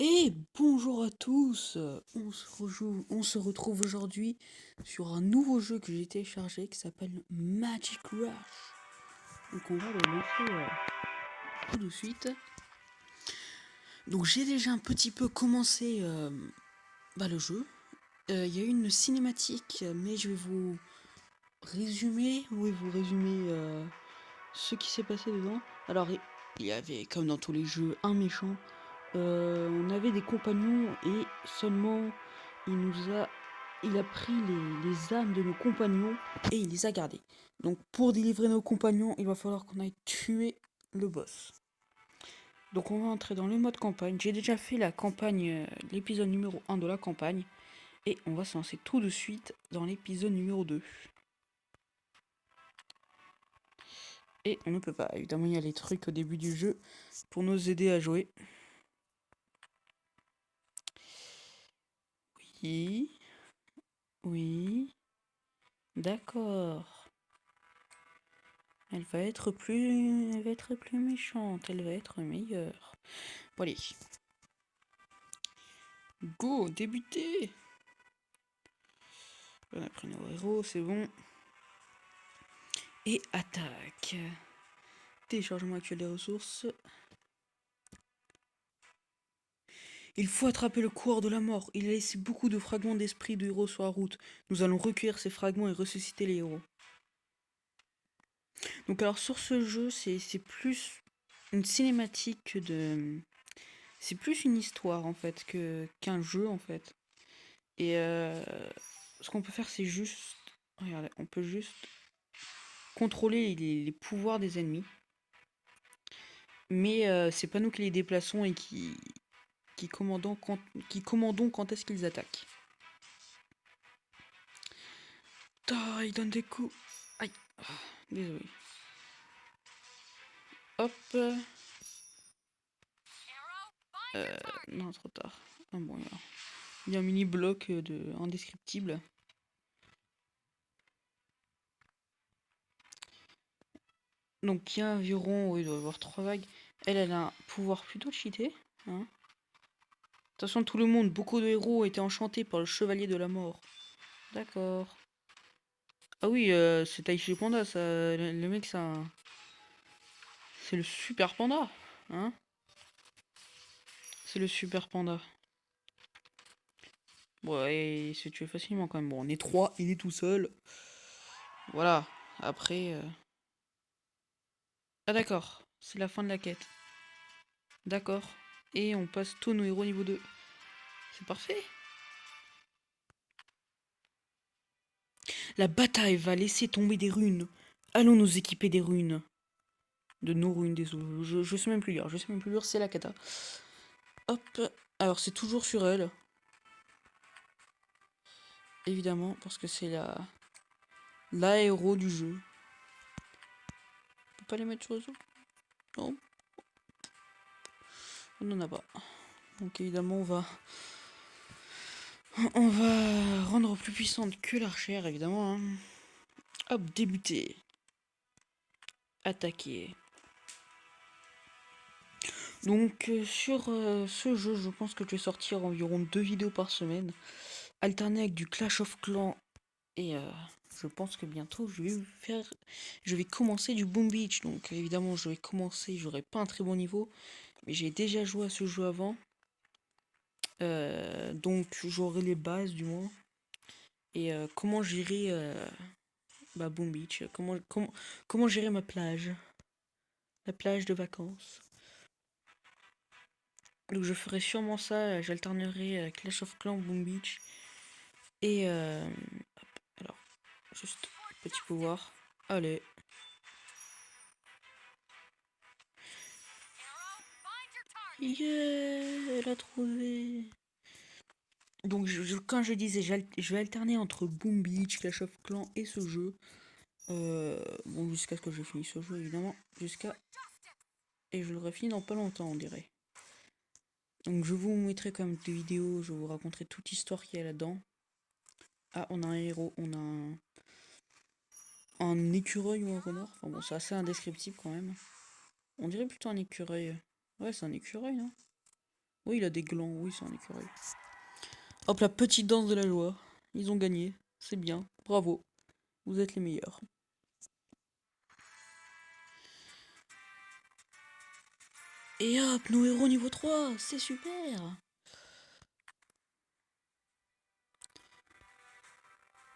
Et bonjour à tous, on se retrouve aujourd'hui sur un nouveau jeu que j'ai téléchargé qui s'appelle Magic Rush. Donc on va le lancer tout de suite. Donc j'ai déjà un petit peu commencé le jeu. Il y a eu une cinématique, mais je vais vous résumer ce qui s'est passé dedans. Alors il y avait, comme dans tous les jeux, un méchant. On avait des compagnons et seulement il nous a il a pris les âmes de nos compagnons et il les a gardées. Donc pour délivrer nos compagnons, il va falloir qu'on aille tuer le boss. Donc on va entrer dans le mode campagne. J'ai déjà fait la campagne, l'épisode numéro 1 de la campagne. Et on va se lancer tout de suite dans l'épisode numéro 2. Et on ne peut pas. Évidemment, il y a les trucs au début du jeu pour nous aider à jouer. Oui. Oui. D'accord. Elle va être plus méchante, elle va être meilleure. Bon allez. Go, débuter. On a pris nos héros, c'est bon. Et attaque. Téléchargement actuel des ressources. Il faut attraper le coureur de la mort. Il a laissé beaucoup de fragments d'esprit de héros sur la route. Nous allons recueillir ces fragments et ressusciter les héros. Donc alors sur ce jeu, c'est plus une cinématique de... C'est plus une histoire en fait qu'un jeu en fait. Et ce qu'on peut faire c'est juste... Regardez, on peut juste contrôler les pouvoirs des ennemis. Mais c'est pas nous qui les déplaçons et qui commandons quand est-ce qu'ils attaquent. Ah, il donne des coups. Aïe. Ah, désolé. Hop. Non, trop tard. Ah bon, il y a un mini bloc de indescriptible. Donc il y a environ, il doit y avoir 3 vagues. Elle a un pouvoir plutôt cheaté. Hein. De toute façon, tout le monde, beaucoup de héros étaient enchantés par le chevalier de la mort. D'accord. Ah oui, c'est Taichi Panda, ça. Le mec, ça. C'est le super panda. Hein. C'est le super panda. Ouais, il s'est tué facilement quand même. Bon, on est 3, il est tout seul. Voilà. Après. Ah d'accord, c'est la fin de la quête. D'accord. Et on passe tous nos héros niveau 2. C'est parfait. La bataille va laisser tomber des runes. Allons nous équiper des runes. De nos runes, des eaux. Je sais même plus lire. C'est la cata. Hop. Alors c'est toujours sur elle. Évidemment, parce que c'est la héros du jeu. On peut pas les mettre sur les autres. Non. On n'en a pas. Donc évidemment on va rendre plus puissante que l'archère, évidemment. Hein. Hop, débuter. Attaquer. Donc sur ce jeu, je pense que je vais sortir environ 2 vidéos par semaine, alterner avec du Clash of Clans et je pense que bientôt je vais commencer du Boom Beach. Donc évidemment, j'aurai pas un très bon niveau, mais j'ai déjà joué à ce jeu avant, donc j'aurai les bases du moins. Et comment gérer Boom Beach, comment gérer ma plage, la plage de vacances. Donc je ferai sûrement ça, j'alternerai Clash of Clans, Boom Beach. Et alors, juste petit pouvoir. Allez. Yeah, elle a trouvé. Donc quand je disais, je vais alterner entre Boom Beach, Clash of Clans et ce jeu. Bon, jusqu'à ce que je finisse ce jeu, évidemment. Et je l'aurai fini dans pas longtemps, on dirait. Donc je vous mettrai quand même des vidéos, je vous raconterai toute l'histoire qu'il y a là-dedans. Ah, on a un héros, on a un écureuil ou un renard. Enfin bon, c'est assez indescriptible quand même. On dirait plutôt un écureuil. Ouais, c'est un écureuil, non? Oui, il a des glands, oui, c'est un écureuil. Hop, la petite danse de la joie. Ils ont gagné. C'est bien. Bravo. Vous êtes les meilleurs. Et hop, nos héros niveau 3. C'est super.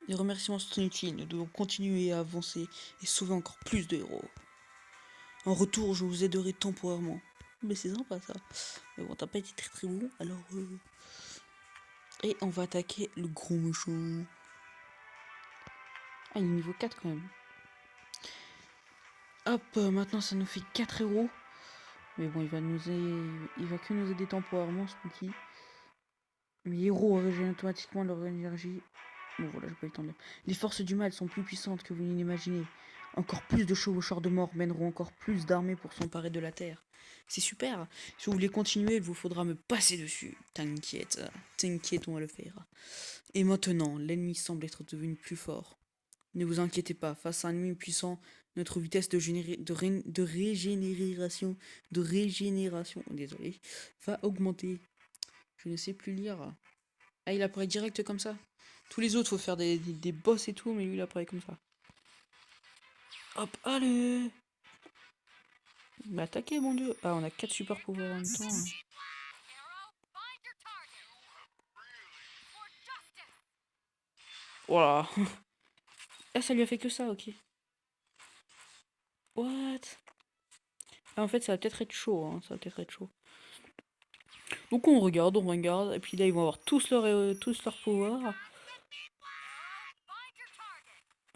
Les remerciements sont inutiles. Nous devons continuer à avancer et sauver encore plus de héros. En retour, je vous aiderai temporairement. Mais c'est sympa ça. Mais bon, t'as pas été très très bon, alors... Et on va attaquer le gros méchant. Ah, il est niveau 4 quand même. Hop, maintenant ça nous fait 4 héros. Mais bon, il va que nous aider temporairement, Spooky. Les héros régènent automatiquement leur énergie. Bon voilà, j'ai pas eu le temps de dire. Les forces du mal sont plus puissantes que vous n'imaginez. Encore plus de chevaucheurs de mort mèneront encore plus d'armées pour s'emparer de la terre. C'est super. Si vous voulez continuer, il vous faudra me passer dessus. T'inquiète, t'inquiète, on va le faire. Et maintenant, l'ennemi semble être devenu plus fort. Ne vous inquiétez pas, face à un ennemi puissant, notre vitesse de régénération, désolé, va augmenter. Je ne sais plus lire. Ah, il apparaît direct comme ça. Tous les autres, faut faire des boss et tout, mais lui, il apparaît comme ça. Hop, allez. Bah, attaquez, mon dieu. Ah, on a 4 super pouvoirs en même temps. Voilà. Ah, ça lui a fait que ça, ok. What? Ah, en fait, ça va peut-être être chaud, hein. Ça va peut-être être chaud. Donc on regarde, et puis là, ils vont avoir tous leurs pouvoirs.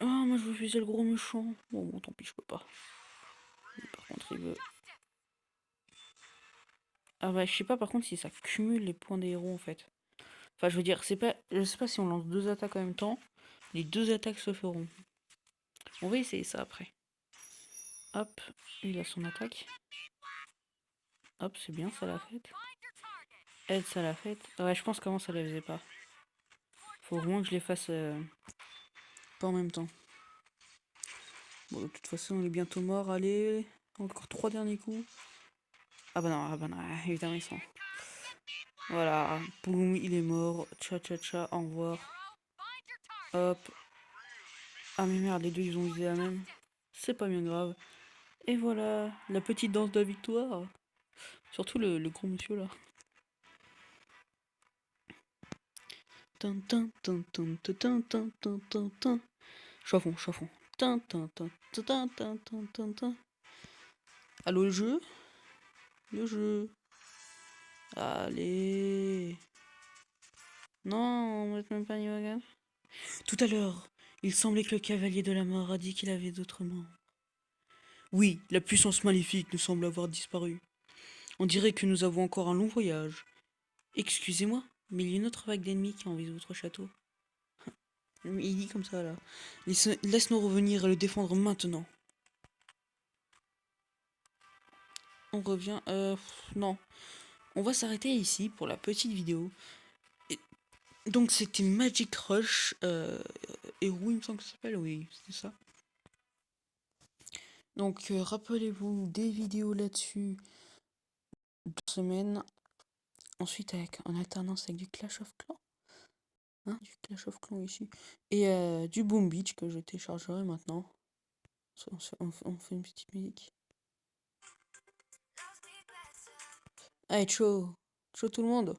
Ah, moi, je veux viser le gros méchant. Bon, tant pis, je peux pas. Mais par contre, il veut... Ah bah, je sais pas, par contre, si ça cumule les points des héros, en fait. Enfin, je veux dire, c'est pas... Je sais pas si on lance 2 attaques en même temps. Les 2 attaques se feront. On va essayer ça après. Hop, il a son attaque. Hop, c'est bien, ça l'a fait. Aide, ça l'a fait. Ouais, je pense qu'avant ça la faisait pas. Faut vraiment que je les fasse pas en même temps. Bon, de toute façon, on est bientôt mort. Allez, encore 3 derniers coups. Ah bah non, évidemment, ils sont. Voilà, boum, il est mort. Tcha tcha tcha, au revoir. Hop. Ah mais merde, les deux ils ont visé la même. C'est pas bien grave. Et voilà, la petite danse de la victoire. Surtout le gros monsieur là. Tin, tin, tin, tin, tin, tin, tin, tin, tin, tin. Je suis à fond, je suis à fond. Tin, tin, tin, tin, tin, tin, tin, tin, tin. Allô le jeu? Le jeu. Allez. Non, on va même pas niveau 4. Tout à l'heure, il semblait que le cavalier de la mort a dit qu'il avait d'autres membres. Oui, la puissance maléfique nous semble avoir disparu. On dirait que nous avons encore un long voyage. Excusez-moi, mais il y a une autre vague d'ennemis qui envahit votre château. Il dit comme ça là. Laisse-nous revenir et le défendre maintenant. On revient. Non. On va s'arrêter ici pour la petite vidéo. Et donc c'était Magic Rush. Hero, il me semble que ça s'appelle. Oui, c'est ça. Donc rappelez-vous des vidéos là-dessus 2 semaines. Ensuite en alternance avec du Clash of Clans. Hein, du Clash of Clans ici. Et du Boom Beach que je téléchargerai maintenant. On fait une petite musique. Allez, ciao. Ciao tout le monde.